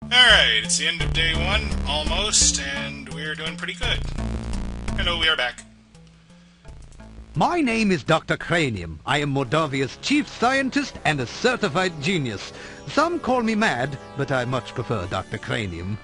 Alright, it's the end of day one, almost, and we're doing pretty good. Hello, we are back. My name is Dr. Cranium. I am Moldavia's chief scientist and a certified genius. Some call me mad, but I much prefer Dr. Cranium.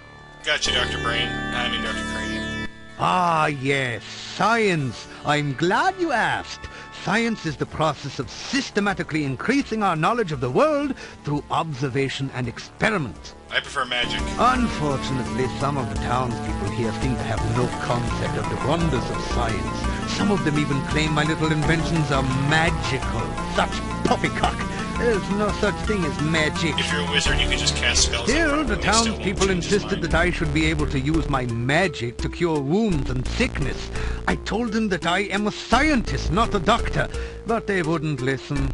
Gotcha, Dr. Brain. I mean Dr. Cranium. Ah, yes, science. I'm glad you asked. Science is the process of systematically increasing our knowledge of the world through observation and experiment. I prefer magic. Unfortunately, some of the townspeople here seem to have no concept of the wonders of science. Some of them even claim my little inventions are magical. Such poppycock. There's no such thing as magic. If you're a wizard, you can just cast spells. Still, the townspeople insisted that I should be able to use my magic to cure wounds and sickness. I told them that I am a scientist, not a doctor, but they wouldn't listen.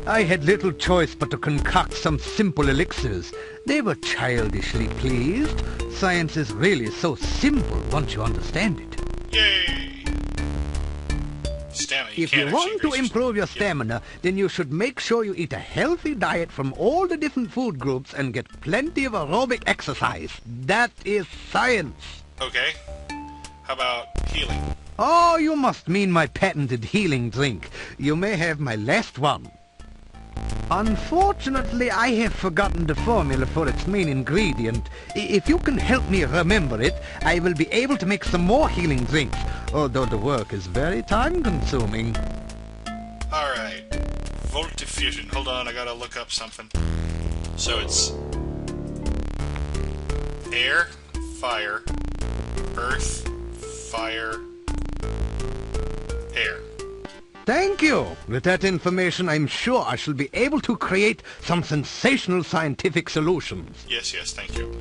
I had little choice but to concoct some simple elixirs. They were childishly pleased. Science is really so simple once you understand it. Yay! Stamina. If you want to improve your stamina, then you should make sure you eat a healthy diet from all the different food groups and get plenty of aerobic exercise. That is science. Okay. How about healing? Oh, you must mean my patented healing drink. You may have my last one. Unfortunately, I have forgotten the formula for its main ingredient. If you can help me remember it, I will be able to make some more healing drinks, although the work is very time-consuming. Alright. Voltiffusion. Hold on, I gotta look up something. So it's air, fire, earth, fire, air. Thank you. With that information, I'm sure I shall be able to create some sensational scientific solutions. Yes, thank you.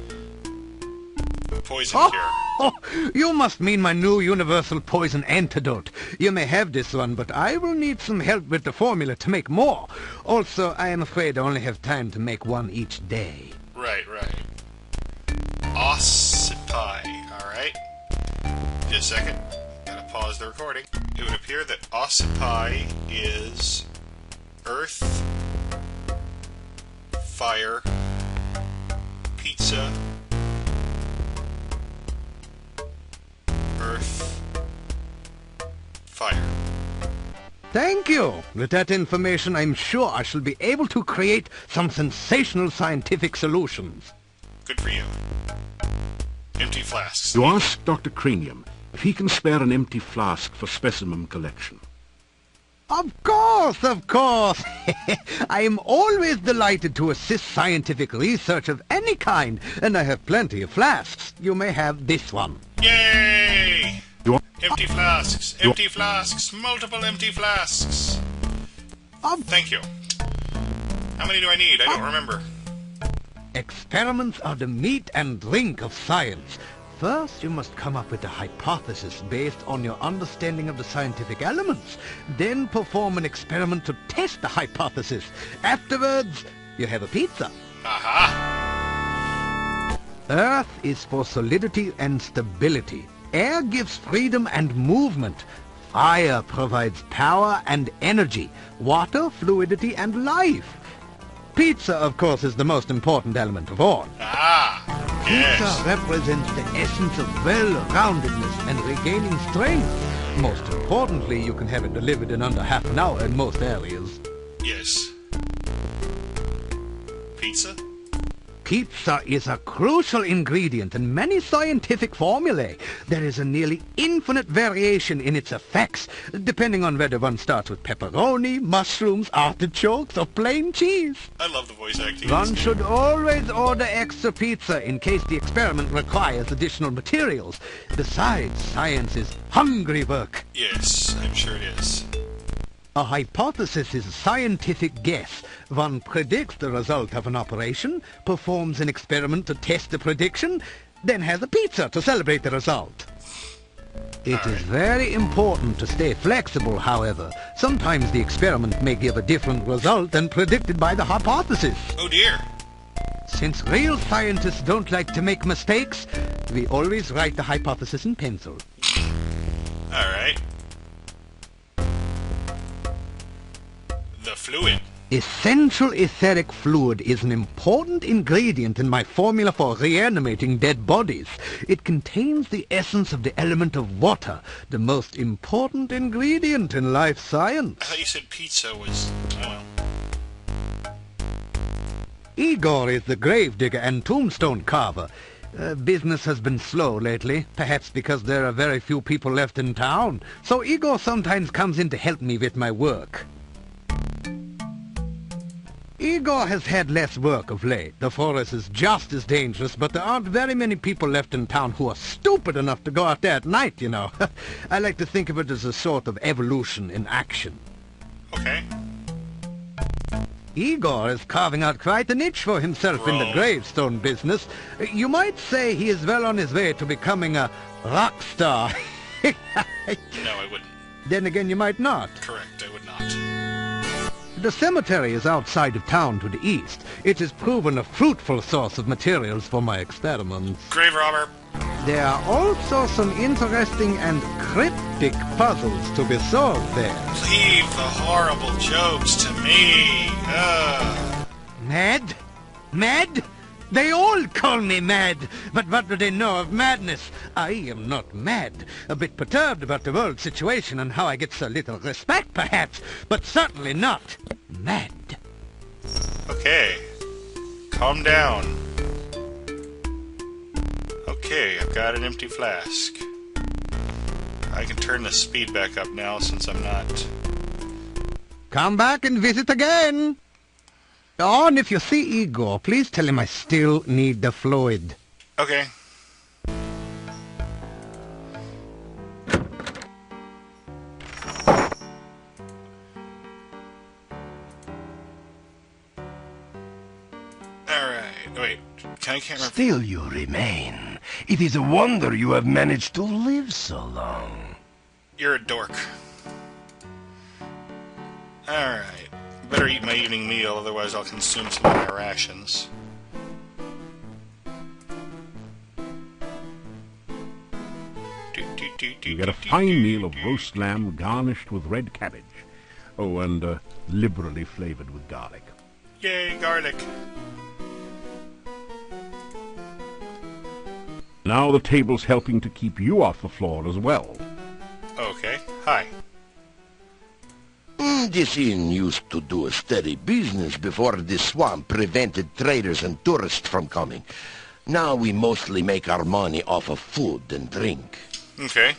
Poison cure. Oh, you must mean my new universal poison antidote. You may have this one, but I will need some help with the formula to make more. Also, I am afraid I only have time to make one each day. Right. Ossipi. Alright. Just a second. Gotta pause the recording. It would appear that ossipi is earth, fire, pizza, earth, fire. Thank you. With that information, I'm sure I shall be able to create some sensational scientific solutions. Good for you. Empty flasks. You ask Dr. Cranium if he can spare an empty flask for specimen collection. Of course. I am always delighted to assist scientific research of any kind, and I have plenty of flasks. You may have this one. Yay! Empty flasks, multiple empty flasks. Thank you. How many do I need? I don't remember. Experiments are the meat and drink of science. First, you must come up with a hypothesis based on your understanding of the scientific elements. Then perform an experiment to test the hypothesis. Afterwards, you have a pizza. Aha! Earth is for solidity and stability. Air gives freedom and movement. Fire provides power and energy. Water, fluidity, and life. Pizza, of course, is the most important element of all. Yes. Pizza represents the essence of well-roundedness and regaining strength. Most importantly, you can have it delivered in under half an hour in most areas. Yes. Pizza? Pizza is a crucial ingredient in many scientific formulae. There is a nearly infinite variation in its effects, depending on whether one starts with pepperoni, mushrooms, artichokes, or plain cheese. I love the voice acting. One should always order extra pizza in case the experiment requires additional materials. Besides, science is hungry work. Yes, I'm sure it is. A hypothesis is a scientific guess. One predicts the result of an operation, performs an experiment to test the prediction, then has a pizza to celebrate the result. It is very important to stay flexible, however. Sometimes the experiment may give a different result than predicted by the hypothesis. Oh dear. Since real scientists don't like to make mistakes, we always write the hypothesis in pencil. Alright. The fluid. Essential etheric fluid is an important ingredient in my formula for reanimating dead bodies. It contains the essence of the element of water, the most important ingredient in life science. I thought you said pizza was... oh. Igor is the gravedigger and tombstone carver. Business has been slow lately, perhaps because there are very few people left in town, so Igor sometimes comes in to help me with my work. Igor has had less work of late. The forest is just as dangerous, but there aren't very many people left in town who are stupid enough to go out there at night, you know. I like to think of it as a sort of evolution in action. Okay. Igor is carving out quite a niche for himself in the gravestone business. You might say he is well on his way to becoming a rock star. No, I wouldn't. Then again, you might not. Correct, I would not. The cemetery is outside of town to the east. It has proven a fruitful source of materials for my experiments. Grave robber. There are also some interesting and cryptic puzzles to be solved there. Leave the horrible jokes to me. Mad? Mad? They all call me mad, but what do they know of madness? I am not mad. A bit perturbed about the world situation and how I get so little respect, perhaps, but certainly not mad. Okay. Calm down. Okay, I've got an empty flask. I can turn the speed back up now since I'm not... Come back and visit again. Oh, and if you see Igor, please tell him I still need the fluid. Okay. Alright, wait. Can't remember. Still you remain. It is a wonder you have managed to live so long. You're a dork. Alright. Better eat my evening meal, otherwise I'll consume some of my rations. You get a fine meal of roast lamb garnished with red cabbage. Oh, and liberally flavored with garlic. Yay, garlic. Now the table's helping to keep you off the floor as well. Okay, hi. This inn used to do a steady business before this swamp prevented traders and tourists from coming. Now we mostly make our money off of food and drink. Okay.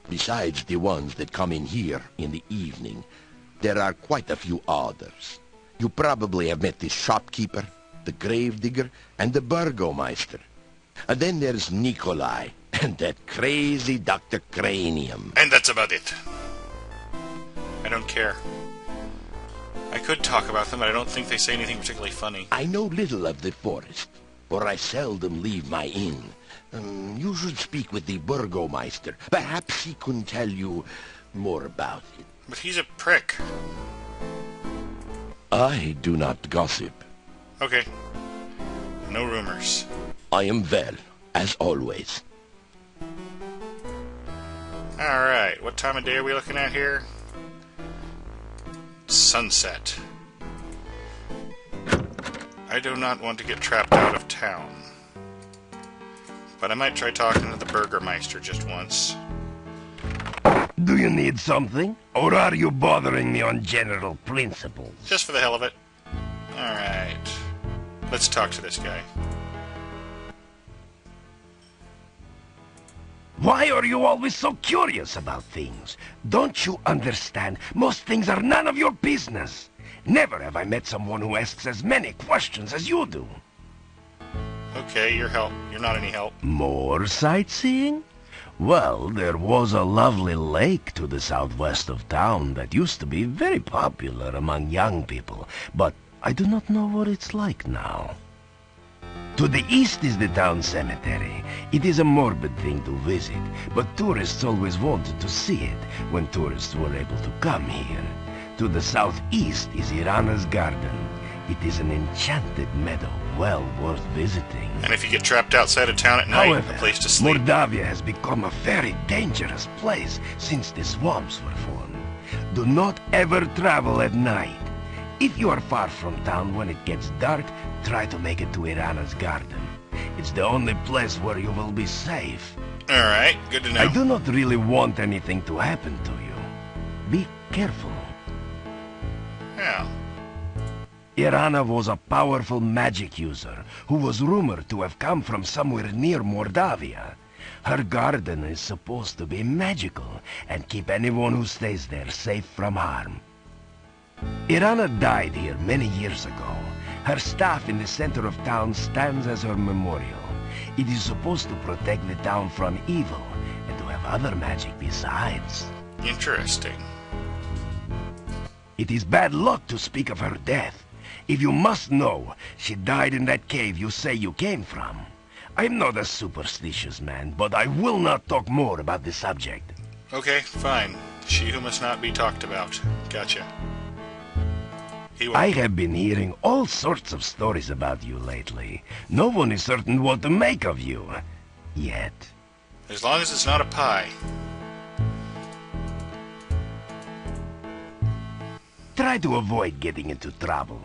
Besides the ones that come in here in the evening, there are quite a few others. You probably have met the shopkeeper, the gravedigger, and the burgomeister. And then there's Nikolai, and that crazy Dr. Cranium. And that's about it. I don't care. I could talk about them, but I don't think they say anything particularly funny. I know little of the forest, for I seldom leave my inn. You should speak with the burgomeister. Perhaps he can tell you more about it. But he's a prick. I do not gossip. Okay. No rumors. I am well, as always. Alright, what time of day are we looking at here? Sunset. I do not want to get trapped out of town. But I might try talking to the burgomeister just once. Do you need something? Or are you bothering me on general principles? Just for the hell of it. Alright. Let's talk to this guy. Why are you always so curious about things? Don't you understand? Most things are none of your business. Never have I met someone who asks as many questions as you do. Okay, you're not any help. More sightseeing? Well, there was a lovely lake to the southwest of town that used to be very popular among young people, but I do not know what it's like now. To the east is the town cemetery. It is a morbid thing to visit, but tourists always wanted to see it when tourists were able to come here. To the southeast is Irana's garden. It is an enchanted meadow, well worth visiting. And if you get trapped outside of town at night, However, a place to sleep. Mordavia has become a very dangerous place since the swamps were formed. Do not ever travel at night. If you are far from town when it gets dark, try to make it to Irana's garden. It's the only place where you will be safe. Alright, good to know. I do not really want anything to happen to you. Be careful. Yeah. Irana was a powerful magic user who was rumored to have come from somewhere near Mordavia. Her garden is supposed to be magical and keep anyone who stays there safe from harm. Irana died here many years ago. Her staff in the center of town stands as her memorial. It is supposed to protect the town from evil and to have other magic besides. Interesting. It is bad luck to speak of her death. If you must know, she died in that cave you say you came from. I'm not a superstitious man, but I will not talk more about the subject. Okay, fine. She who must not be talked about. Gotcha. I have been hearing all sorts of stories about you lately. No one is certain what to make of you. Yet. As long as it's not a pie. Try to avoid getting into trouble.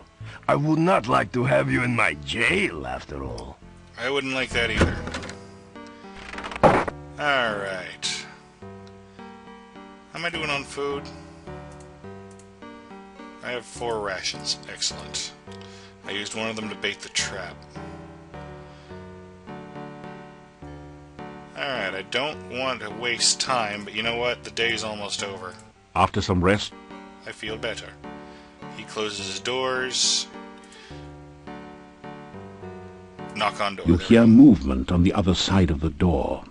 I would not like to have you in my jail, after all. I wouldn't like that either. Alright. How am I doing on food? I have 4 rations. Excellent. I used one of them to bait the trap. Alright, I don't want to waste time, but you know what? The day's almost over. After some rest, I feel better. He closes his doors. Knock on door. you hear movement on the other side of the door.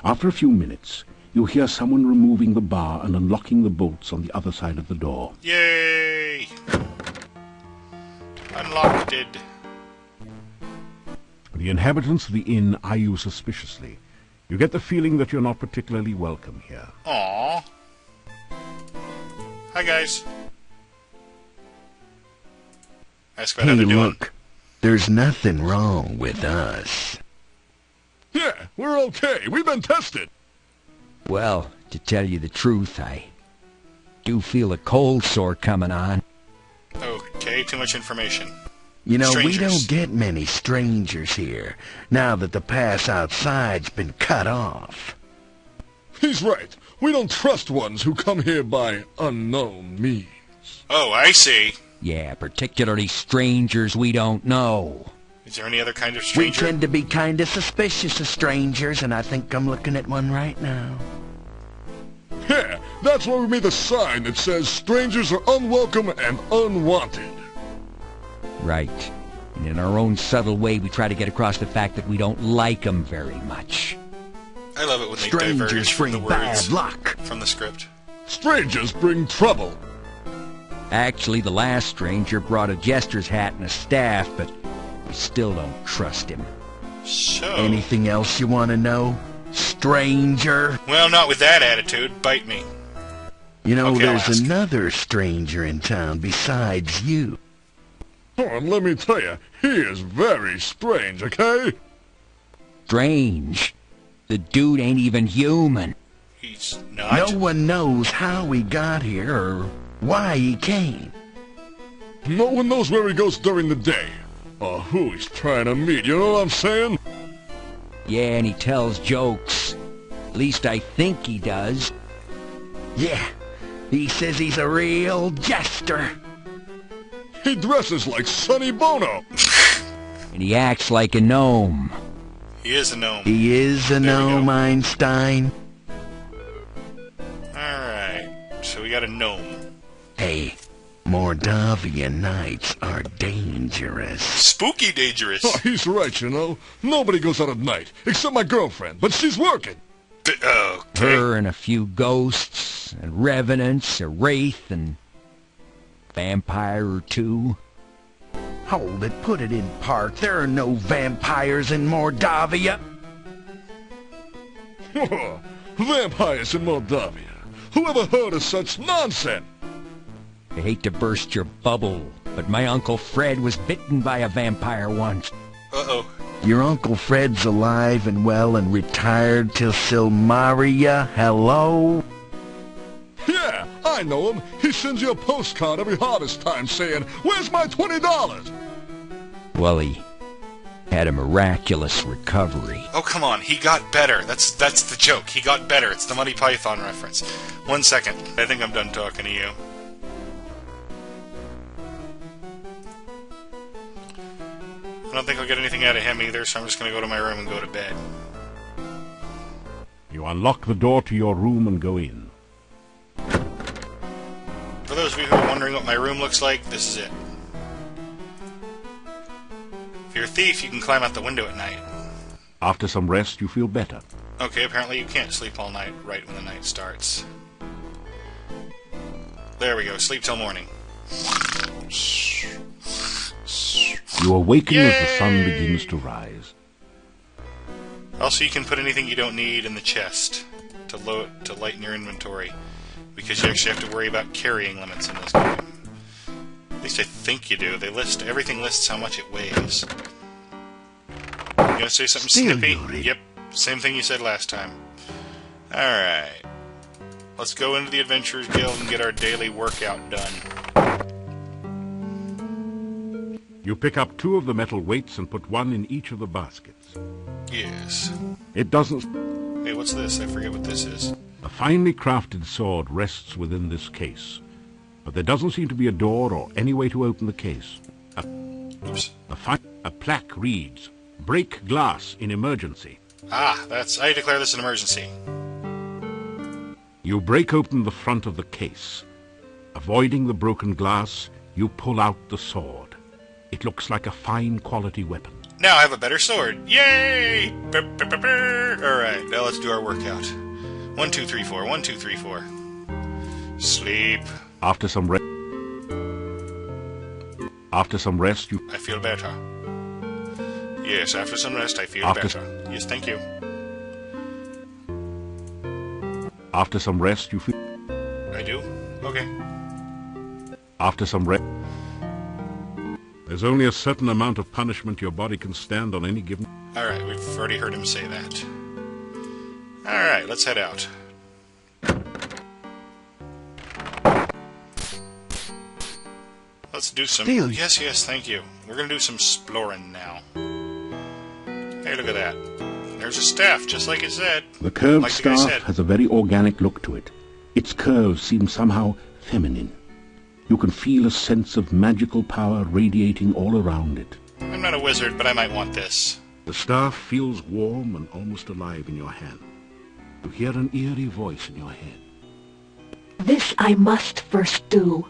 After a few minutes, you hear someone removing the bar and unlocking the bolts on the other side of the door. Yay! Unlocked it. The inhabitants of the inn eye you suspiciously. You get the feeling that you're not particularly welcome here. Aww. Hi, guys. Ask about how they're doing. There's nothing wrong with us. Yeah, we're okay. We've been tested. Well, to tell you the truth, I do feel a cold sore coming on. Okay, too much information. You know, Strangers. we don't get many strangers here, now that the pass outside's been cut off. He's right. We don't trust ones who come here by unknown means. Oh, I see. Yeah, particularly strangers we don't know. Is there any other kind of We stranger? tend to be kind of suspicious of strangers, and I think I'm looking at one right now. Yeah, that's why we made the sign that says strangers are unwelcome and unwanted. Right. And in our own subtle way, we try to get across the fact that we don't like them very much. I love it when they Strangers diverge from the bring words bad luck. from the script. Strangers bring trouble. Actually, the last stranger brought a jester's hat and a staff, but we still don't trust him. So... Anything else you want to know, stranger? Well, not with that attitude. Bite me. You know, Okay, I'll there's ask. another stranger in town besides you. Oh, and let me tell you, he is very strange, okay? Strange. The dude ain't even human. He's not. No one knows how he got here or why he came. No one knows where he goes during the day, or who he's trying to meet, you know what I'm saying? Yeah, and he tells jokes. At least I think he does. Yeah, he says he's a real jester. He dresses like Sonny Bono. And he acts like a gnome. He is a gnome. He is a There we gnome, go. Einstein. Alright. So we got a gnome. Hey, Mordavian nights are dangerous. Spooky dangerous. Oh, he's right, you know. Nobody goes out at night, except my girlfriend, but she's working. Okay. Her and a few ghosts, and revenants, a wraith, and vampire or two. Hold it, put it in park. There are no vampires in Mordavia. Vampires in Moldavia. Who ever heard of such nonsense? I hate to burst your bubble, but my Uncle Fred was bitten by a vampire once. Uh-oh. Your Uncle Fred's alive and well and retired till Silmaria. Hello? Yeah, I know him. He sends you a postcard every harvest time saying, "Where's my $20?" Well, he had a miraculous recovery. Oh, come on. He got better. That's the joke. He got better. It's the Monty Python reference. 1 second. I think I'm done talking to you. I don't think I'll get anything out of him either, so I'm just going to go to my room and go to bed. You unlock the door to your room and go in. For those of you who are wondering what my room looks like, this is it. If you're a thief, you can climb out the window at night. After some rest, you feel better. Okay, apparently you can't sleep all night right when the night starts. There we go, sleep till morning. You awaken Yay! as the sun begins to rise. Also, you can put anything you don't need in the chest to lighten your inventory, because you actually have to worry about carrying limits in this game. At least I think you do. Everything lists how much it weighs. You gonna say something snippy? Yep, same thing you said last time. Alright. Let's go into the Adventurers Guild and get our daily workout done. You pick up 2 of the metal weights and put 1 in each of the baskets. Yes. It doesn't... Hey, what's this? I forget what this is. A finely crafted sword rests within this case, but there doesn't seem to be a door or any way to open the case. Oops. A plaque reads, "Break glass in emergency." Ah, I declare this an emergency. You break open the front of the case. Avoiding the broken glass, you pull out the sword. It looks like a fine quality weapon. Now I have a better sword. Yay! Alright, now let's do our workout. 1, 2, 3, 4. 1, 2, 3, 4. Sleep. After some rest, you... I feel better. Yes, after some rest, I feel better. Yes, thank you. After some rest, you feel... I do? Okay. After some rest... There's only a certain amount of punishment your body can stand on any given... Alright, we've already heard him say that. Alright, let's head out. Let's do some... Yes, thank you. We're gonna do some exploring now. Hey, look at that. There's a staff, just like it said. The curved staff has a very organic look to it. Its curves seem somehow feminine. You can feel a sense of magical power radiating all around it. I'm not a wizard, but I might want this. The staff feels warm and almost alive in your hand. You hear an eerie voice in your head. This I must first do.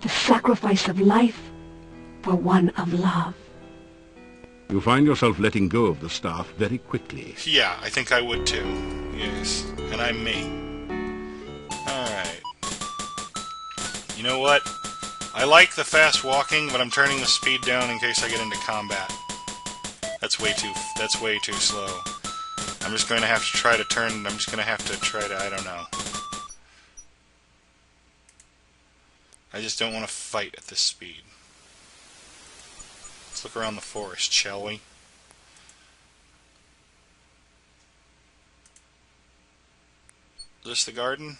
The sacrifice of life for one of love. You find yourself letting go of the staff very quickly. Yeah, I think I would too. Yes, and I'm me. Alright. You know what? I like the fast walking, but I'm turning the speed down in case I get into combat. That's way too slow. I'm just going to have to try to I don't know. I just don't want to fight at this speed. Let's look around the forest, shall we? Is this the garden?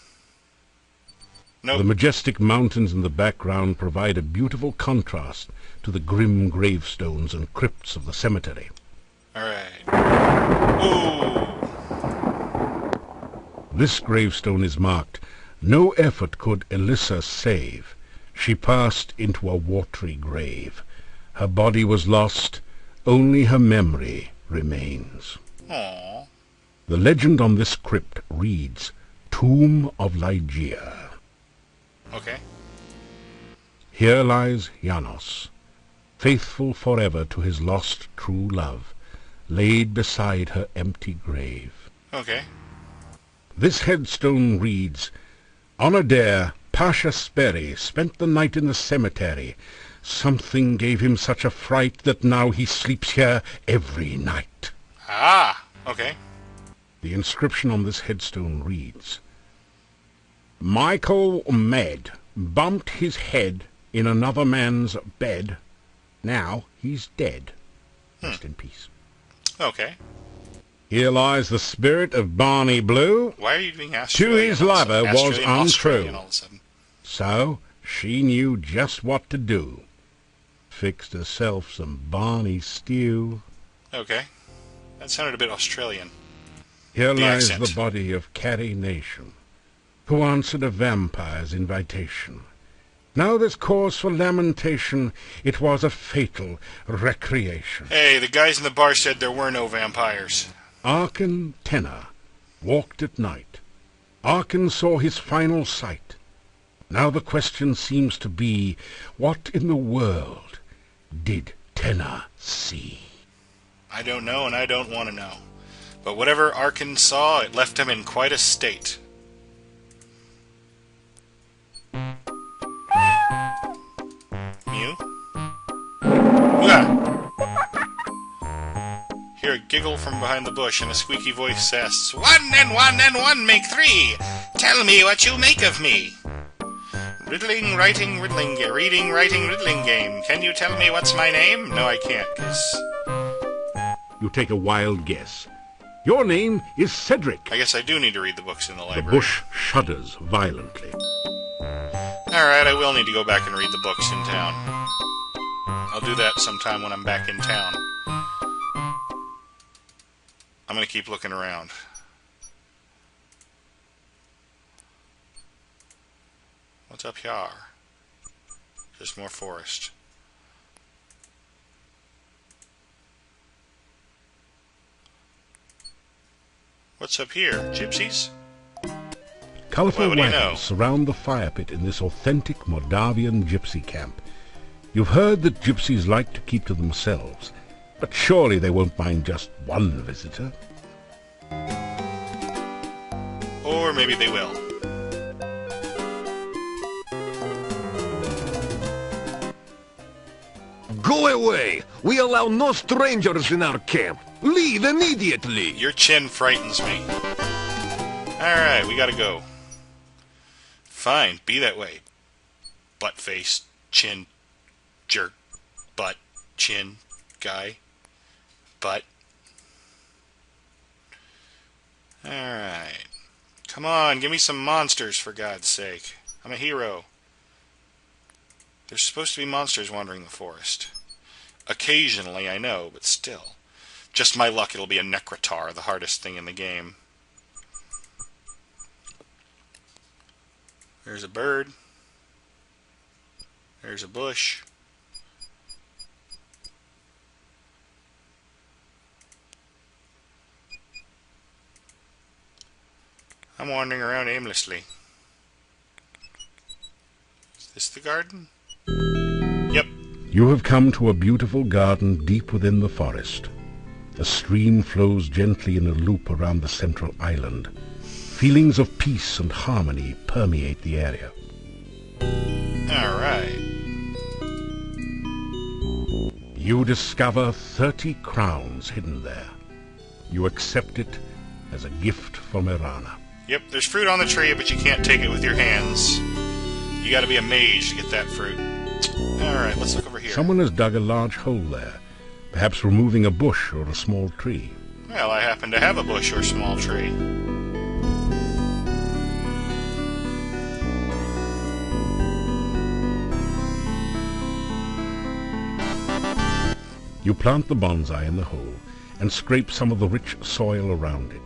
Nope. The majestic mountains in the background provide a beautiful contrast to the grim gravestones and crypts of the cemetery. Alright. Ooh! This gravestone is marked, "No effort could Elissa save. She passed into a watery grave. Her body was lost, only her memory remains." Aww. The legend on this crypt reads, "Tomb of Ligeia." Okay. Here lies Janos, faithful forever to his lost true love, laid beside her empty grave. Okay. This headstone reads, "On a dare, Pasha Sperry spent the night in the cemetery. Something gave him such a fright that now he sleeps here every night." Ah! Okay. The inscription on this headstone reads, "Michael Med bumped his head in another man's bed. Now he's dead. Rest in peace." Okay. Here lies the spirit of Barney Blue. Why are you being asked? To his lover was untrue. Australian all of a sudden. So she knew just what to do. Fixed herself some Barney stew. Okay. That sounded a bit Australian. Here The lies accent. the body of Carrie Nation, who answered a vampire's invitation. Now there's cause for lamentation. It was a fatal recreation. Hey, the guys in the bar said there were no vampires. Arkin Tenor walked at night. Arkin saw his final sight. Now the question seems to be, what in the world did Tenor see? I don't know, and I don't want to know. But whatever Arkin saw, it left him in quite a state. Mew? Ah! Hear a giggle from behind the bush, and a squeaky voice asks, 1 and 1 and 1 make 3! Tell me what you make of me! Riddling, writing, riddling, reading, writing, riddling game. Can you tell me what's my name? No, I can't, 'cause... You take a wild guess. Your name is Cedric. I guess I do need to read the books in the The library. bush shudders violently. Alright, I will need to go back and read the books in town. I'll do that sometime when I'm back in town. I'm gonna keep looking around. What's up here? Just more forest. What's up here? Gypsies? Colourful What do you wagons know? surround the fire pit in this authentic Moldavian gypsy camp. You've heard that gypsies like to keep to themselves, but surely they won't mind just one visitor. Or maybe they will. Go away! We allow no strangers in our camp. Leave immediately! Your chin frightens me. Alright, we gotta go. Fine, be that way. Butt face, chin, jerk, butt, chin, guy, butt. Alright. Come on, give me some monsters for God's sake. I'm a hero. There's supposed to be monsters wandering the forest. Occasionally, I know, but still. Just my luck, it'll be a Necrotar, the hardest thing in the game. There's a bird. There's a bush. I'm wandering around aimlessly. Is this the garden? Yep. You have come to a beautiful garden deep within the forest. A stream flows gently in a loop around the central island. Feelings of peace and harmony permeate the area. Alright. You discover 30 crowns hidden there. You accept it as a gift from Irana. Yep, there's fruit on the tree, but you can't take it with your hands. You gotta be a mage to get that fruit. Alright, let's look over here. Someone has dug a large hole there, perhaps removing a bush or a small tree. Well, I happen to have a bush or small tree. You plant the bonsai in the hole and scrape some of the rich soil around it.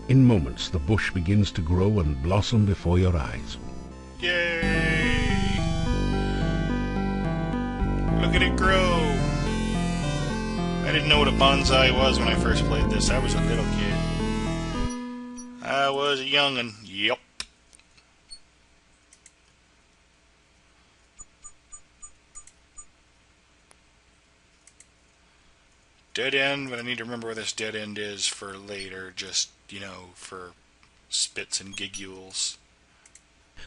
In moments, the bush begins to grow and blossom before your eyes. Yay! Look at it grow! I didn't know what a bonsai was when I first played this. I was a little kid. I was a young'un. Yup. Dead end, but I need to remember where this dead end is for later, just, you know, for spits and gigules.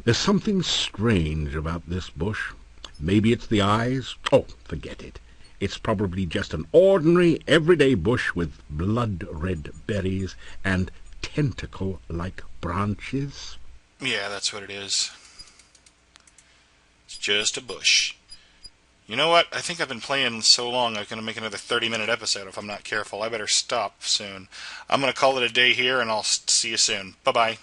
There's something strange about this bush. Maybe it's the eyes. Oh, forget it. It's probably just an ordinary, everyday bush with blood-red berries and tentacle-like branches. Yeah, that's what it is. It's just a bush. You know what? I think I've been playing so long I'm going to make another 30-minute episode if I'm not careful. I better stop soon. I'm going to call it a day here, and I'll see you soon. Bye-bye.